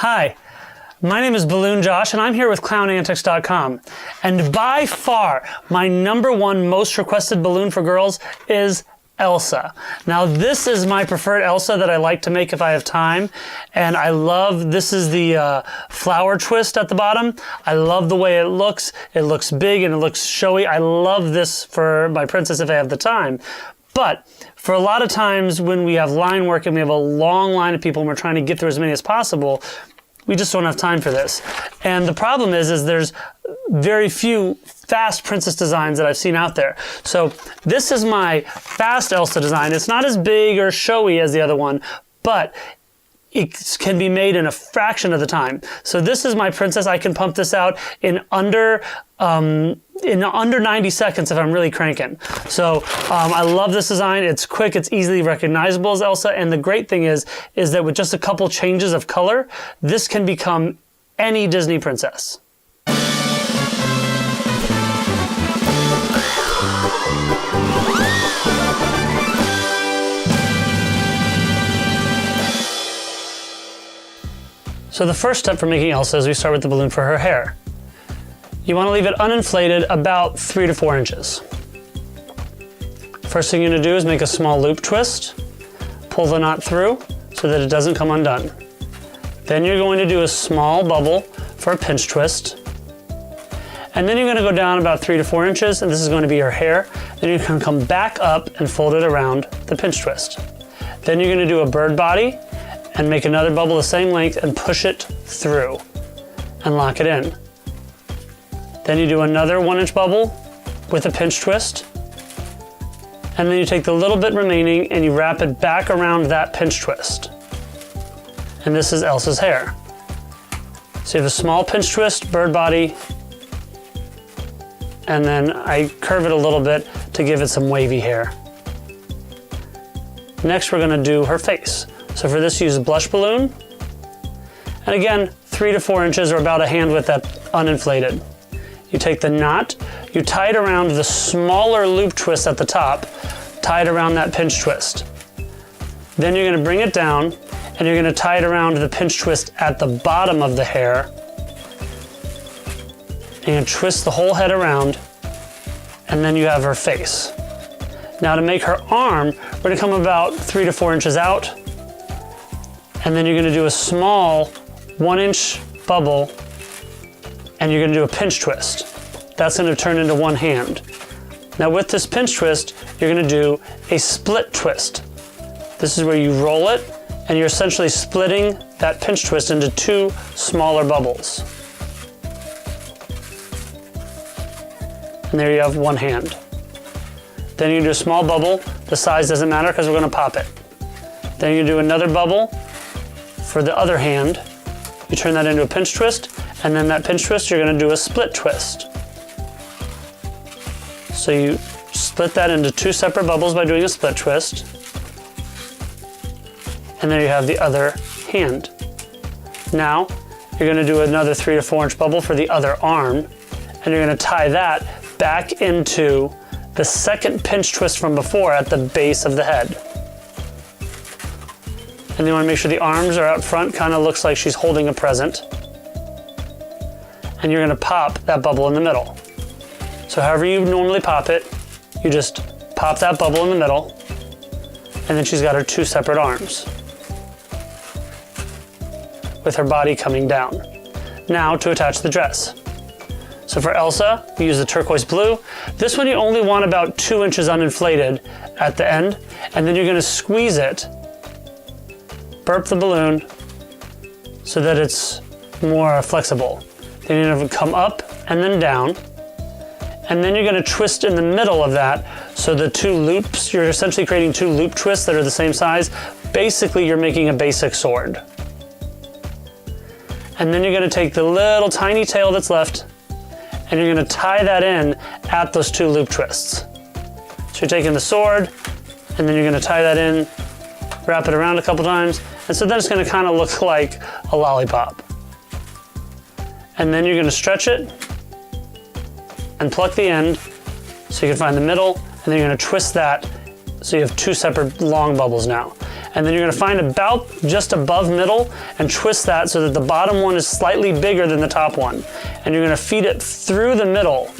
Hi, my name is Balloon Josh and I'm here with clownantics.com. And by far, my #1 most requested balloon for girls is Elsa. Now this is my preferred Elsa that I like to make if I have time. And I love, this is the flower twist at the bottom. I love the way it looks. It looks big and it looks showy. I love this for my princess if I have the time. But for a lot of times when we have line work and we have a long line of people and we're trying to get through as many as possible, we just don't have time for this. And the problem is there's very few fast princess designs that I've seen out there. So this is my fast Elsa design. It's not as big or showy as the other one, but it can be made in a fraction of the time. So this is my princess. I can pump this out in under 90 seconds if I'm really cranking. So I love this design. It's quick, it's easily recognizable as Elsa, and the great thing is that with just a couple changes of color, this can become any Disney princess. So the first step for making Elsa is we start with the balloon for her hair. You want to leave it uninflated about 3 to 4 inches. First thing you're going to do is make a small loop twist, pull the knot through so that it doesn't come undone. Then you're going to do a small bubble for a pinch twist. And then you're going to go down about 3 to 4 inches, and this is going to be your hair. Then you're going to come back up and fold it around the pinch twist. Then you're going to do a bird body and make another bubble the same length and push it through and lock it in. Then you do another 1-inch bubble with a pinch twist, and then you take the little bit remaining and you wrap it back around that pinch twist. And this is Elsa's hair. So you have a small pinch twist, bird body, and then I curve it a little bit to give it some wavy hair. Next we're gonna do her face. So for this, use a blush balloon. And again, 3 to 4 inches or about a hand width that uninflated. You take the knot, you tie it around the smaller loop twist at the top, tie it around that pinch twist. Then you're gonna bring it down and you're gonna tie it around the pinch twist at the bottom of the hair. And you're gonna twist the whole head around, and then you have her face. Now to make her arm, we're gonna come about 3 to 4 inches out, and then you're gonna do a small 1-inch bubble, and you're gonna do a pinch twist. That's gonna turn into one hand. Now with this pinch twist, you're gonna do a split twist. This is where you roll it, and you're essentially splitting that pinch twist into 2 smaller bubbles. And there you have one hand. Then you do a small bubble. The size doesn't matter because we're gonna pop it. Then you do another bubble for the other hand. You turn that into a pinch twist, and then that pinch twist, you're gonna do a split twist. So you split that into 2 separate bubbles by doing a split twist. And there you have the other hand. Now, you're gonna do another 3 to 4 inch bubble for the other arm, and you're gonna tie that back into the second pinch twist from before at the base of the head. And you want to make sure the arms are out front, kind of looks like she's holding a present. And you're going to pop that bubble in the middle. So however you normally pop it, you just pop that bubble in the middle, and then she's got her 2 separate arms with her body coming down. Now to attach the dress. So for Elsa, we use the turquoise blue. This one you only want about 2 inches uninflated at the end, and then you're going to squeeze it, burp the balloon so that it's more flexible. Then you're going to come up and then down, and then you're going to twist in the middle of that. So the 2 loops, you're essentially creating 2 loop twists that are the same size. Basically, you're making a basic sword. And then you're going to take the little tiny tail that's left, and you're going to tie that in at those 2 loop twists. So you're taking the sword, and then you're going to tie that in, wrap it around a couple times, and so then it's going to kind of look like a lollipop. And then you're going to stretch it and pluck the end so you can find the middle, and then you're going to twist that so you have 2 separate long bubbles now. And then you're gonna find about just above middle and twist that so that the bottom one is slightly bigger than the top one. And you're gonna feed it through the middle,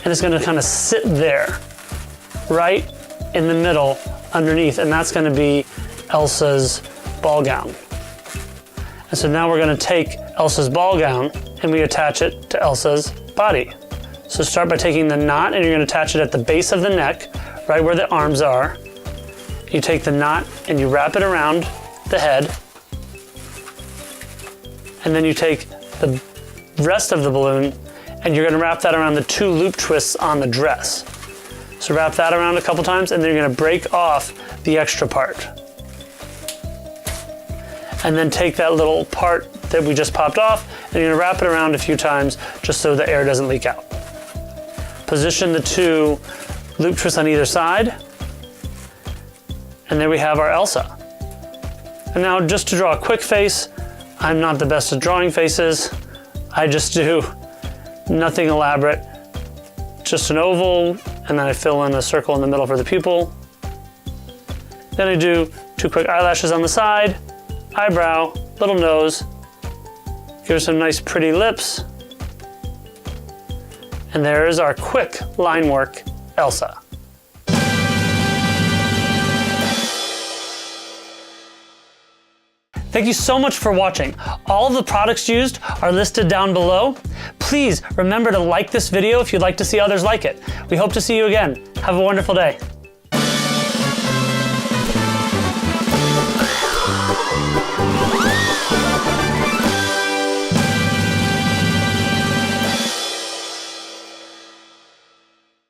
and it's gonna kind of sit there, right in the middle underneath, and that's gonna be Elsa's ball gown. And so now we're gonna take Elsa's ball gown and we attach it to Elsa's body. So start by taking the knot and you're gonna attach it at the base of the neck, right where the arms are. You take the knot and you wrap it around the head. And then you take the rest of the balloon and you're gonna wrap that around the 2 loop twists on the dress. So wrap that around a couple times and then you're gonna break off the extra part. And then take that little part that we just popped off and you're gonna wrap it around a few times just so the air doesn't leak out. Position the 2 loop twists on either side. And there we have our Elsa. And now just to draw a quick face, I'm not the best at drawing faces. I just do nothing elaborate, just an oval, and then I fill in a circle in the middle for the pupil. Then I do 2 quick eyelashes on the side, eyebrow, little nose, give her some nice pretty lips. And there is our quick line work Elsa. Thank you so much for watching. All of the products used are listed down below. Please remember to like this video if you'd like to see others like it. We hope to see you again. Have a wonderful day.